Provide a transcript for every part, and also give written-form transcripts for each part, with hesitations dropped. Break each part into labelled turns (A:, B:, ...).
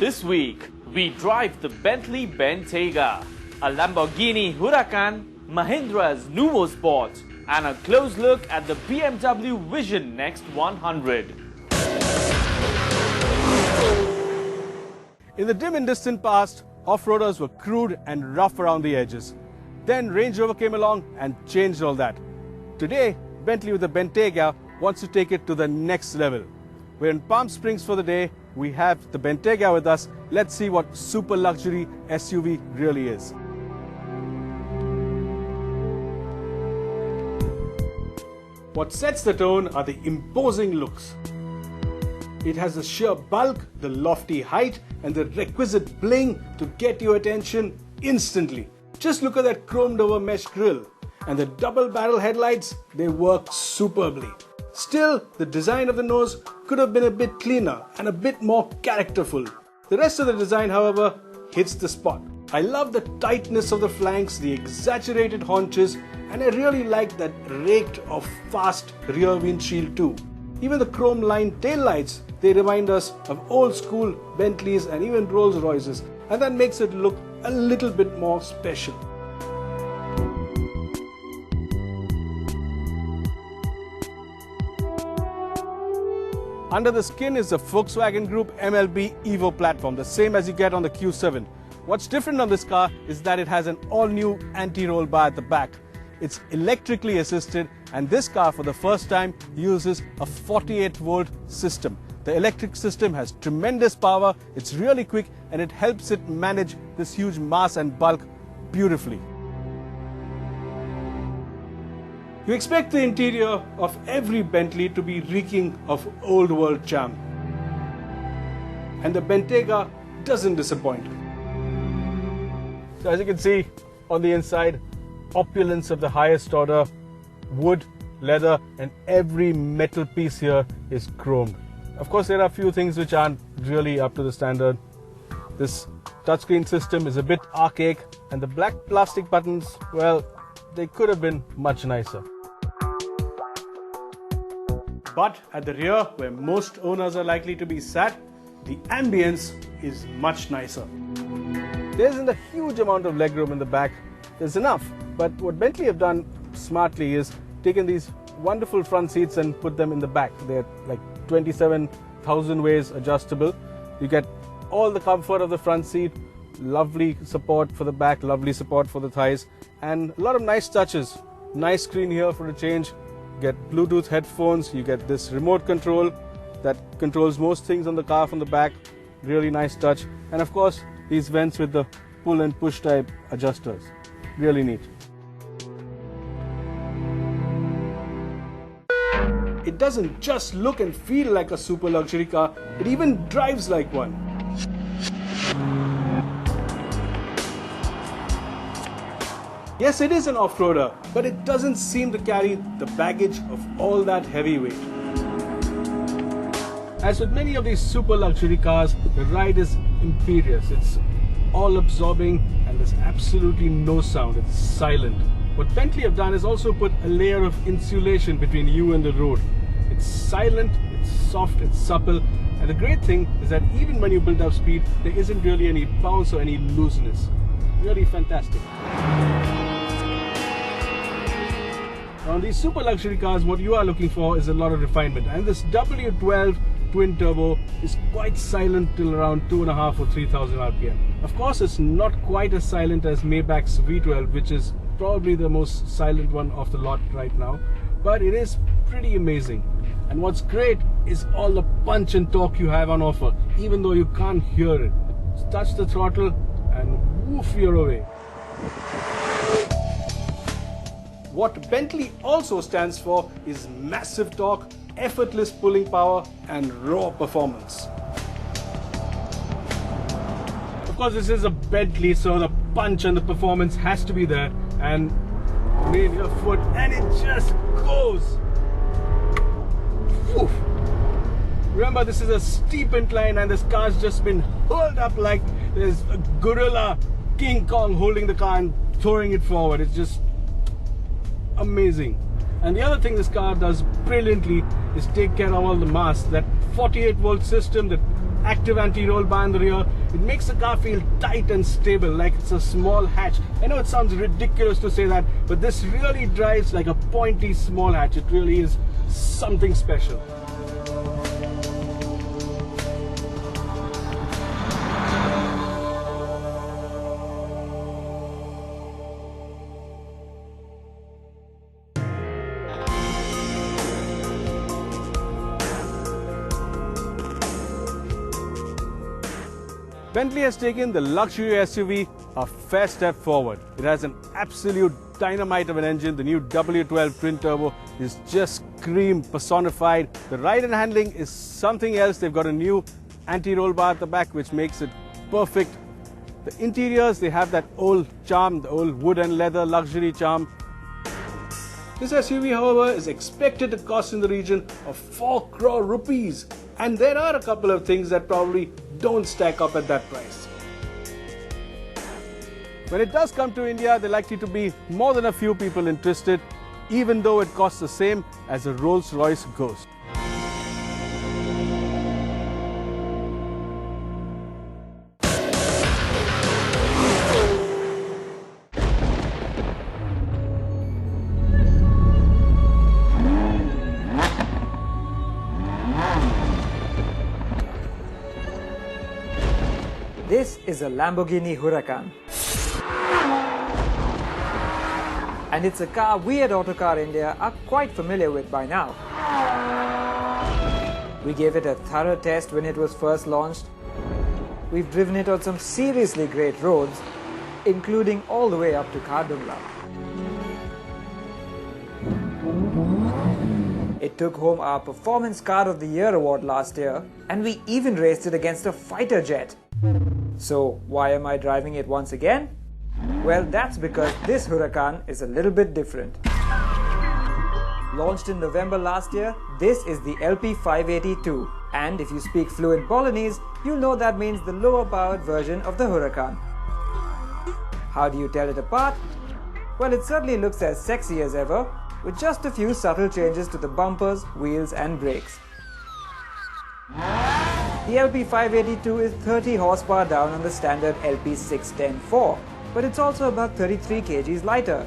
A: This week, we drive the Bentley Bentayga, a Lamborghini Huracan, Mahindra's NuvoSport, and a close look at the BMW Vision Next 100.
B: In the dim and distant past, off-roaders were crude and rough around the edges. Then Range Rover came along and changed all that. Today, Bentley with the Bentayga wants to take it to the next level. We're in Palm Springs for the day. We have the Bentayga with us. Let's see what super luxury SUV really is. What sets the tone are the imposing looks. It has the sheer bulk, the lofty height, and the requisite bling to get your attention instantly. Just look at that chromed over mesh grille. And the double barrel headlights, they work superbly. Still, the design of the nose could have been a bit cleaner and a bit more characterful. The rest of the design, however, hits the spot. I love the tightness of the flanks, the exaggerated haunches, and I really like that raked or fast rear windshield too. Even the chrome lined taillights, they remind us of old school Bentleys and even Rolls Royces, and that makes it look a little bit more special. Under the skin is the Volkswagen Group MLB Evo platform, the same as you get on the Q7. What's different on this car is that it has an all-new anti-roll bar at the back. It's electrically assisted, and this car for the first time uses a 48-volt system. The electric system has tremendous power, it's really quick, and it helps it manage this huge mass and bulk beautifully. You expect the interior of every Bentley to be reeking of old world charm. And the Bentayga doesn't disappoint. So as you can see on the inside, opulence of the highest order, wood, leather, and every metal piece here is chromed. Of course, there are a few things which aren't really up to the standard. This touchscreen system is a bit archaic, and the black plastic buttons, well, they could have been much nicer. But at the rear, where most owners are likely to be sat, the ambience is much nicer. There isn't a huge amount of legroom in the back. There's enough. But what Bentley have done smartly is taken these wonderful front seats and put them in the back. They're like 27,000 ways adjustable. You get all the comfort of the front seat, lovely support for the back, lovely support for the thighs, and a lot of nice touches. Nice screen here for a change. You get Bluetooth headphones, you get this remote control that controls most things on the car from the back. Really nice touch. And of course, these vents with the pull and push type adjusters. Really neat. It doesn't just look and feel like a super luxury car, it even drives like one. Yes, it is an off-roader, but it doesn't seem to carry the baggage of all that heavy weight. As with many of these super luxury cars, the ride is imperious. It's all-absorbing and there's absolutely no sound. It's silent. What Bentley have done is also put a layer of insulation between you and the road. It's silent, it's soft, it's supple, and the great thing is that even when you build up speed, there isn't really any bounce or any looseness. Really fantastic. On these super luxury cars, what you are looking for is a lot of refinement, and this W12 twin turbo is quite silent till around 2.5 or 3,000 RPM. Of course, it's not quite as silent as Maybach's V12, which is probably the most silent one of the lot right now, but it is pretty amazing. And what's great is all the punch and torque you have on offer, even though you can't hear it. Just touch the throttle and woof, you're away. What Bentley also stands for is massive torque, effortless pulling power, and raw performance. Of course, this is a Bentley, so the punch and the performance has to be there. And lean your foot, and it just goes. Woof. Remember, this is a steep incline, and this car's just been hurled up like there's a gorilla, King Kong, holding the car and throwing it forward. It's just amazing. And the other thing this car does brilliantly is take care of all the mass. That 48 volt system, that active anti-roll bar in the rear. It makes the car feel tight and stable, like it's a small hatch. I know it sounds ridiculous to say that, but this really drives like a pointy small hatch. It really is something special. Bentley has taken the luxury SUV a fair step forward. It has an absolute dynamite of an engine. The new W12 twin turbo is just scream personified. The ride and handling is something else. They've got a new anti-roll bar at the back, which makes it perfect. The interiors, they have that old charm, the old wood and leather luxury charm. This SUV, however, is expected to cost in the region of 4 crore rupees. And there are a couple of things that probably don't stack up at that price. When it does come to India, there are likely to be more than a few people interested, even though it costs the same as a Rolls-Royce Ghost.
C: This is a Lamborghini Huracan. And it's a car we at Autocar India are quite familiar with by now. We gave it a thorough test when it was first launched. We've driven it on some seriously great roads, including all the way up to Khardungla. It took home our Performance Car of the Year award last year, and we even raced it against a fighter jet. So why am I driving it once again? Well, that's because this Huracan is a little bit different. Launched in November last year, this is the LP582, and if you speak fluent Polonese, you'll know that means the lower powered version of the Huracan. How do you tell it apart? Well, it certainly looks as sexy as ever, with just a few subtle changes to the bumpers, wheels and brakes. The LP582 is 30 horsepower down on the standard LP610-4, but it's also about 33 kgs lighter.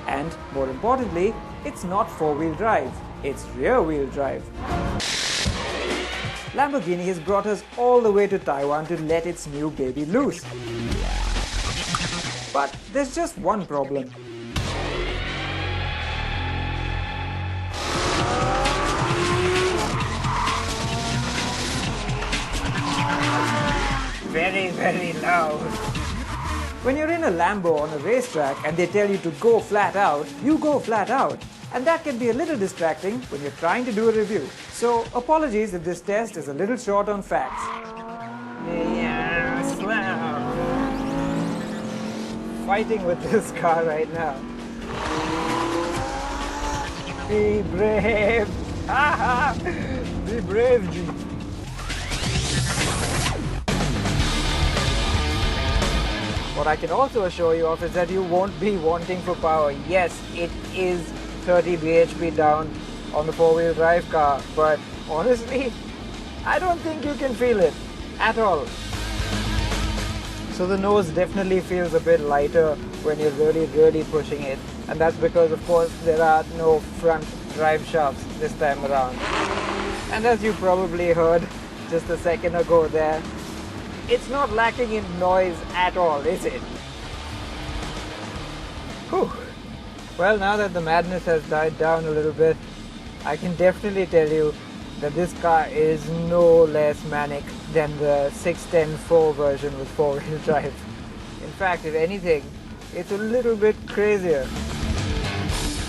C: And more importantly, it's not four-wheel drive, it's rear-wheel drive. Lamborghini has brought us all the way to Taiwan to let its new baby loose. But there's just one problem. Very, very loud. When you're in a Lambo on a racetrack and they tell you to go flat out, you go flat out. And that can be a little distracting when you're trying to do a review. So apologies if this test is a little short on facts. Yes, fighting with this car right now. Be brave. Be brave, G. What I can also assure you of is that you won't be wanting for power. Yes, it is 30 bhp down on the four-wheel drive car, but honestly, I don't think you can feel it at all. So the nose definitely feels a bit lighter when you're really pushing it, and that's because of course there are no front drive shafts this time around. And as you probably heard just a second ago there, it's not lacking in noise at all, is it? Whew. Well, now that the madness has died down a little bit, I can definitely tell you that this car is no less manic than the 610-4 version with four-wheel drive. In fact, if anything, it's a little bit crazier.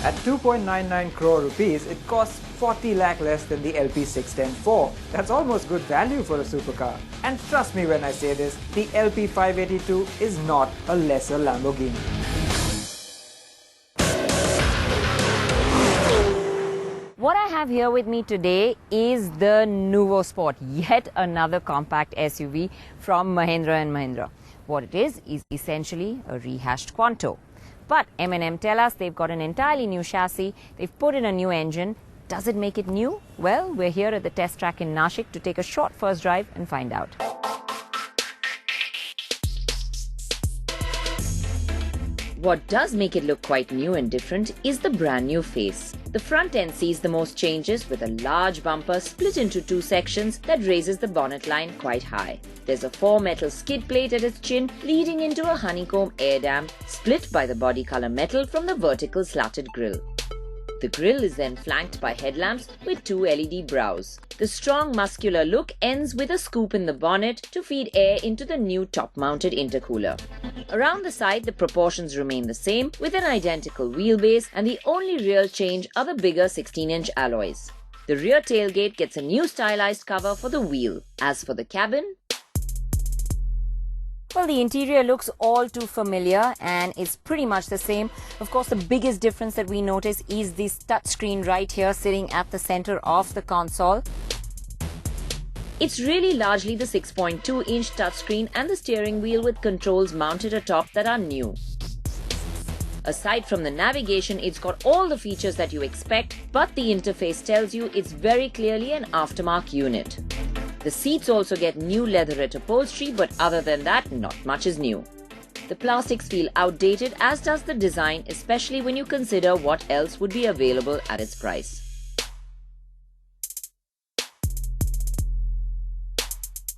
C: At 2.99 crore rupees, it costs 40 lakh less than the LP610-4. That's almost good value for a supercar. And trust me when I say this, the LP582 is not a lesser Lamborghini.
D: What I have here with me today is the NuvoSport, yet another compact SUV from Mahindra & Mahindra. What it is essentially a rehashed Quanto. But M&M tell us they've got an entirely new chassis, they've put in a new engine, does it make it new? Well, we're here at the test track in Nashik to take a short first drive and find out. What does make it look quite new and different is the brand new face. The front end sees the most changes with a large bumper split into two sections that raises the bonnet line quite high. There's a 4-metal skid plate at its chin leading into a honeycomb air dam split by the body color metal from the vertical slatted grille. The grille is then flanked by headlamps with 2 LED brows. The strong muscular look ends with a scoop in the bonnet to feed air into the new top-mounted intercooler. Around the side, the proportions remain the same with an identical wheelbase, and the only real change are the bigger 16-inch alloys. The rear tailgate gets a new stylized cover for the wheel. As for the cabin, well, the interior looks all too familiar and is pretty much the same. Of course, the biggest difference that we notice is this touchscreen right here sitting at the center of the console. It's really largely the 6.2-inch touchscreen and the steering wheel with controls mounted atop that are new. Aside from the navigation, it's got all the features that you expect, but the interface tells you it's very clearly an aftermarket unit. The seats also get new leatherette upholstery, but other than that, not much is new. The plastics feel outdated, as does the design, especially when you consider what else would be available at its price.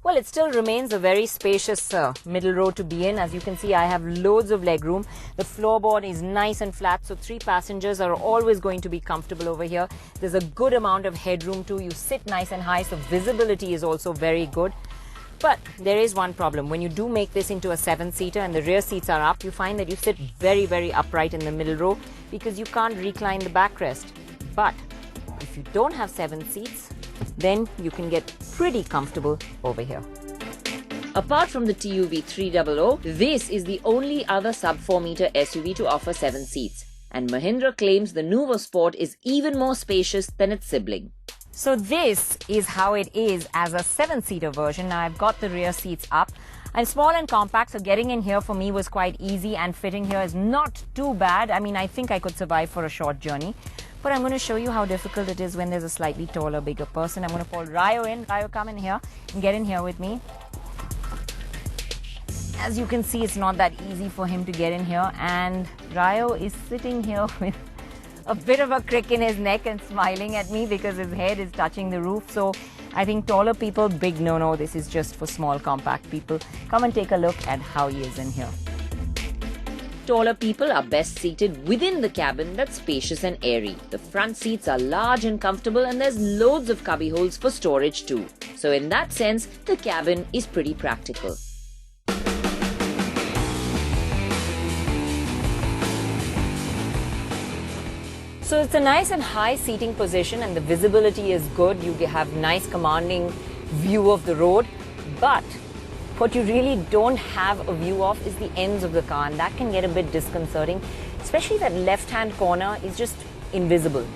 D: Well, it still remains a very spacious middle row to be in. As you can see, I have loads of legroom. The floorboard is nice and flat, so 3 passengers are always going to be comfortable over here. There's a good amount of headroom too. You sit nice and high, so visibility is also very good. But there is one problem. When you do make this into a 7-seater and the rear seats are up, you find that you sit very, very upright in the middle row because you can't recline the backrest. But if you don't have 7 seats, then you can get pretty comfortable over here. Apart from the TUV 300, this is the only other sub-4-meter SUV to offer 7 seats. And Mahindra claims the NuvoSport is even more spacious than its sibling. So this is how it is as a 7-seater version. Now I've got the rear seats up. I'm small and compact, so getting in here for me was quite easy, and fitting here is not too bad. I mean, I think I could survive for a short journey. But I'm going to show you how difficult it is when there's a slightly taller, bigger person. I'm going to call Rayo in. Rayo, come in here and get in here with me. As you can see, it's not that easy for him to get in here. And Rayo is sitting here with a bit of a crick in his neck and smiling at me because his head is touching the roof. So I think taller people, big no-no. This is just for small, compact people. Come and take a look at how he is in here. Taller people are best seated within the cabin that's spacious and airy. The front seats are large and comfortable, and there's loads of cubby holes for storage too. So in that sense, the cabin is pretty practical. So it's a nice and high seating position, and the visibility is good. You have nice commanding view of the road, but what you really don't have a view of is the ends of the car, and that can get a bit disconcerting, especially that left-hand corner is just invisible.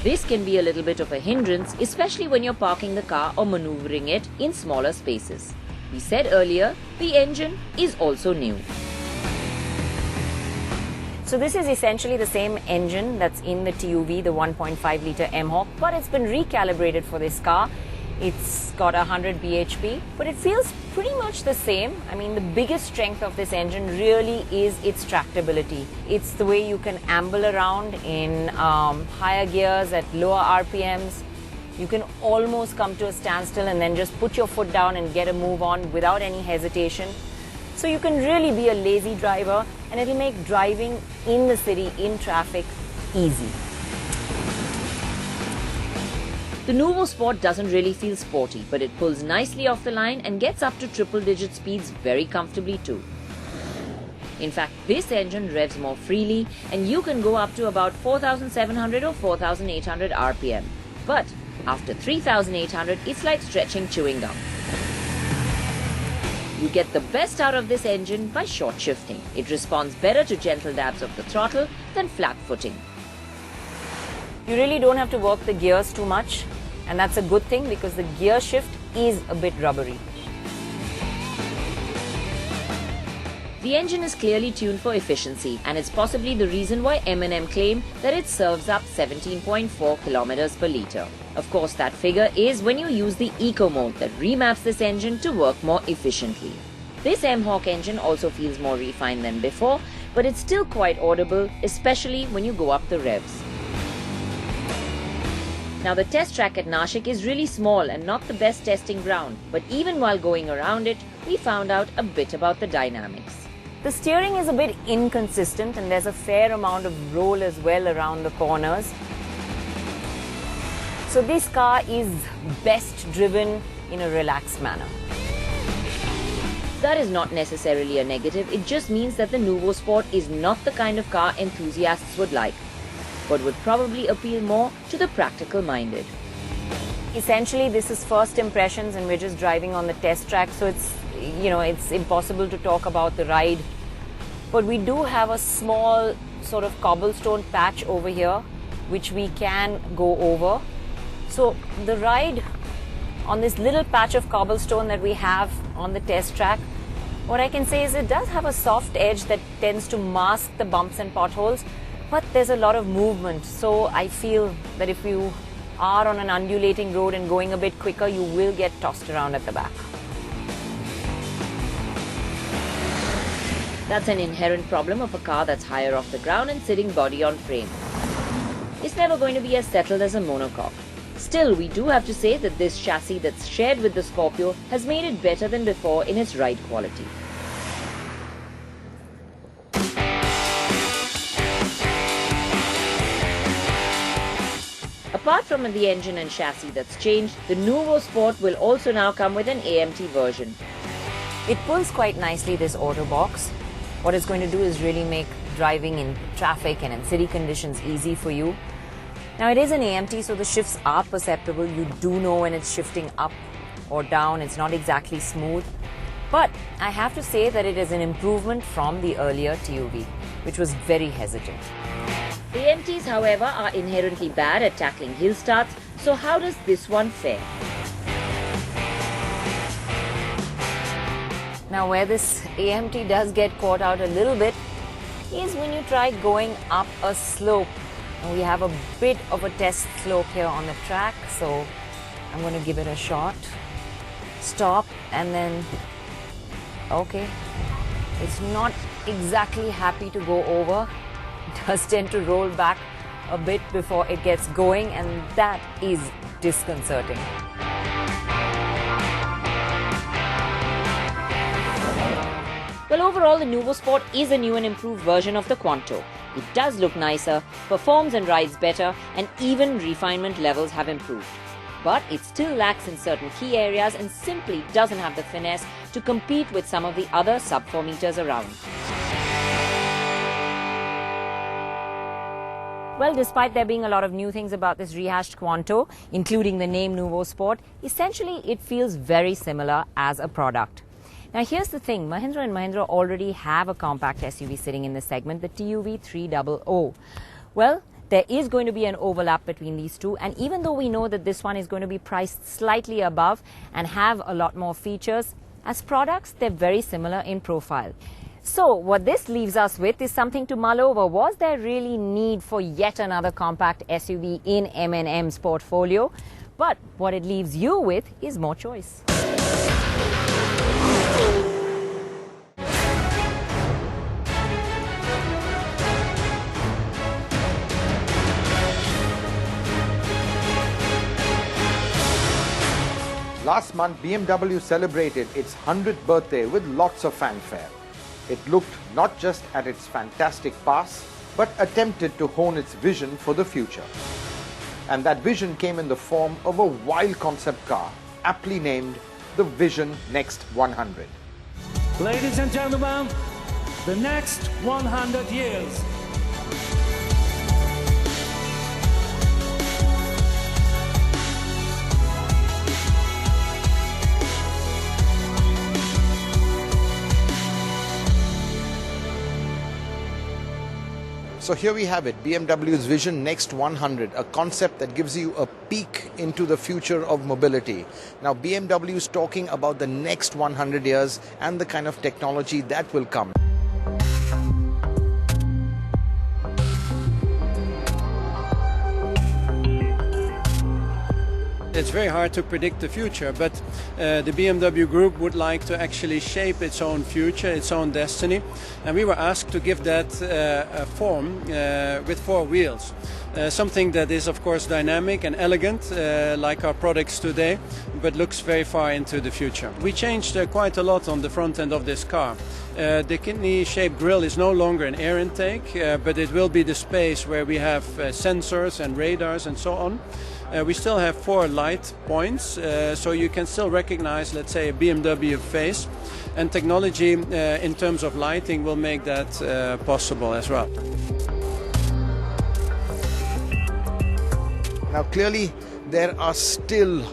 D: This can be a little bit of a hindrance, especially when you're parking the car or maneuvering it in smaller spaces. We said earlier, the engine is also new. So this is essentially the same engine that's in the TUV, the 1.5-litre M-Hawk, but it's been recalibrated for this car. It's got 100 bhp, but it feels pretty much the same. I mean, the biggest strength of this engine really is its tractability. It's the way you can amble around in higher gears at lower RPMs. You can almost come to a standstill and then just put your foot down and get a move on without any hesitation. So you can really be a lazy driver, and it'll make driving in the city, in traffic, easy. The NuvoSport doesn't really feel sporty, but it pulls nicely off the line and gets up to triple-digit speeds very comfortably too. In fact, this engine revs more freely, and you can go up to about 4,700 or 4,800 RPM. But after 3,800, it's like stretching chewing gum. You get the best out of this engine by short shifting. It responds better to gentle dabs of the throttle than flat footing. You really don't have to work the gears too much, and that's a good thing because the gear shift is a bit rubbery. The engine is clearly tuned for efficiency, and it's possibly the reason why M&M claim that it serves up 17.4 kilometers per litre. Of course, that figure is when you use the Eco mode that remaps this engine to work more efficiently. This M-Hawk engine also feels more refined than before, but it's still quite audible, especially when you go up the revs. Now, the test track at Nashik is really small and not the best testing ground, but even while going around it, we found out a bit about the dynamics. The steering is a bit inconsistent and there's a fair amount of roll as well around the corners. So this car is best driven in a relaxed manner. That is not necessarily a negative, it just means that the NuvoSport is not the kind of car enthusiasts would like, but would probably appeal more to the practical minded. Essentially, this is first impressions and we're just driving on the test track, so it's impossible to talk about the ride. But we do have a small sort of cobblestone patch over here, which we can go over. So the ride on this little patch of cobblestone that we have on the test track, what I can say is it does have a soft edge that tends to mask the bumps and potholes, but there's a lot of movement. So I feel that if you are on an undulating road and going a bit quicker, you will get tossed around at the back. That's an inherent problem of a car that's higher off the ground and sitting body on frame. It's never going to be as settled as a monocoque. Still, we do have to say that this chassis that's shared with the Scorpio has made it better than before in its ride quality. Apart from the engine and chassis that's changed, the NuvoSport will also now come with an AMT version. It pulls quite nicely, this auto box. What it's going to do is really make driving in traffic and in city conditions easy for you. Now, it is an AMT, so the shifts are perceptible. You do know when it's shifting up or down. It's not exactly smooth. But I have to say that it is an improvement from the earlier TUV, which was very hesitant. AMTs, however, are inherently bad at tackling hill starts, so how does this one fare? Now, where this AMT does get caught out a little bit is when you try going up a slope. And we have a bit of a test slope here on the track, so I'm going to give it a shot. Stop, and then, okay, it's not exactly happy to go over. It does tend to roll back a bit before it gets going, and that is disconcerting. Well, overall, the NuvoSport is a new and improved version of the Quanto. It does look nicer, performs and rides better, and even refinement levels have improved. But it still lacks in certain key areas and simply doesn't have the finesse to compete with some of the other sub-4 meters around. Well, despite there being a lot of new things about this rehashed Quanto, including the name NuvoSport, essentially it feels very similar as a product. Now, here's the thing, Mahindra & Mahindra already have a compact SUV sitting in this segment, the TUV 300. Well, there is going to be an overlap between these two, and even though we know that this one is going to be priced slightly above and have a lot more features, as products, they're very similar in profile. So, what this leaves us with is something to mull over. Was there really need for yet another compact SUV in M&M's portfolio? But what it leaves you with is more choice.
E: Last month, BMW celebrated its 100th birthday with lots of fanfare. It looked not just at its fantastic past, but attempted to hone its vision for the future. And that vision came in the form of a wild concept car, aptly named the Vision Next 100.
F: Ladies and gentlemen, the next 100 years.
E: So here we have it, BMW's Vision Next 100, a concept that gives you a peek into the future of mobility. Now, BMW is talking about the next 100 years and the kind of technology that will come.
G: it's very hard to predict the future, but the BMW Group would like to actually shape its own future, its own destiny, and we were asked to give that a form with 4 wheels. Something that is of course dynamic and elegant, like our products today, but looks very far into the future. We changed quite a lot on the front end of this car. The kidney-shaped grille is no longer an air intake, but it will be the space where we have sensors and radars and so on. We still have 4 light points, so you can still recognize, let's say, a BMW face, and technology in terms of lighting will make that possible as well.
E: Now clearly there are still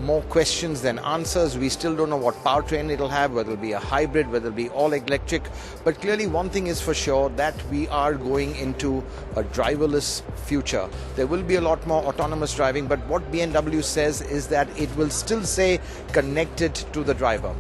E: more questions than answers. We still don't know what powertrain it'll have, whether it'll be a hybrid, whether it'll be all electric. But clearly one thing is for sure, that we are going into a driverless future. There will be a lot more autonomous driving, but what BMW says is that it will still say connected to the driver.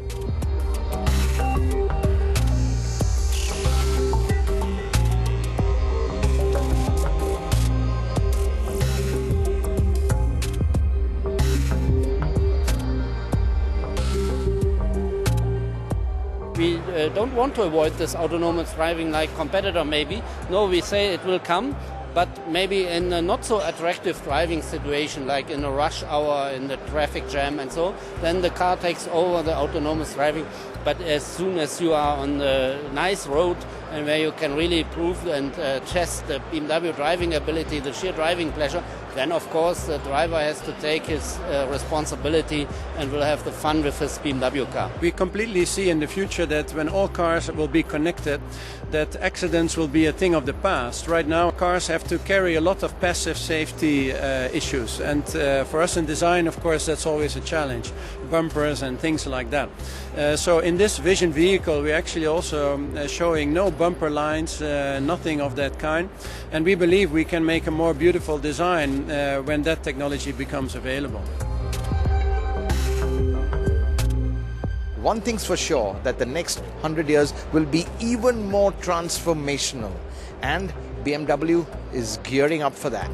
H: We don't want to avoid this autonomous driving like competitor maybe. No, we say it will come, but maybe in a not so attractive driving situation, like in a rush hour, in the traffic jam and so, then the car takes over the autonomous driving. But as soon as you are on a nice road and where you can really prove and test the BMW driving ability, the sheer driving pleasure, then of course the driver has to take his responsibility and will have the fun with his BMW car.
G: We completely see in the future that when all cars will be connected, that accidents will be a thing of the past. Right now cars have to carry a lot of passive safety issues, and for us in design of course that's always a challenge, bumpers and things like that. So in this vision vehicle we're actually also showing no bumper lines, nothing of that kind, and we believe we can make a more beautiful design when that technology becomes available.
E: One thing's for sure, that the next 100 years will be even more transformational, and BMW is gearing up for that.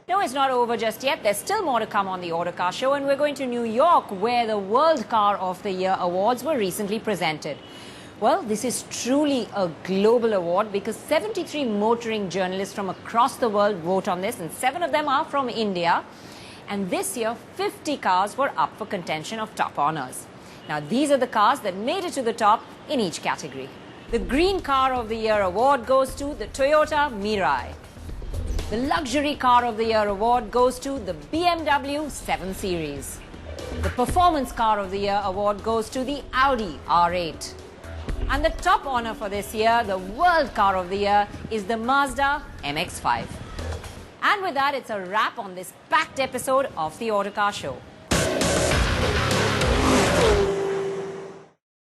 D: No, it's not over just yet. There's still more to come on the Autocar show, and we're going to New York, where the World Car of the Year awards were recently presented. Well, this is truly a global award because 73 motoring journalists from across the world vote on this, and 7 of them are from India. And this year, 50 cars were up for contention of top honors. Now, these are the cars that made it to the top in each category. The Green Car of the Year award goes to the Toyota Mirai. The Luxury Car of the Year award goes to the BMW 7 Series. The Performance Car of the Year award goes to the Audi R8. And the top honor for this year, the World Car of the Year, is the Mazda MX-5. And with that, it's a wrap on this packed episode of the Autocar Show.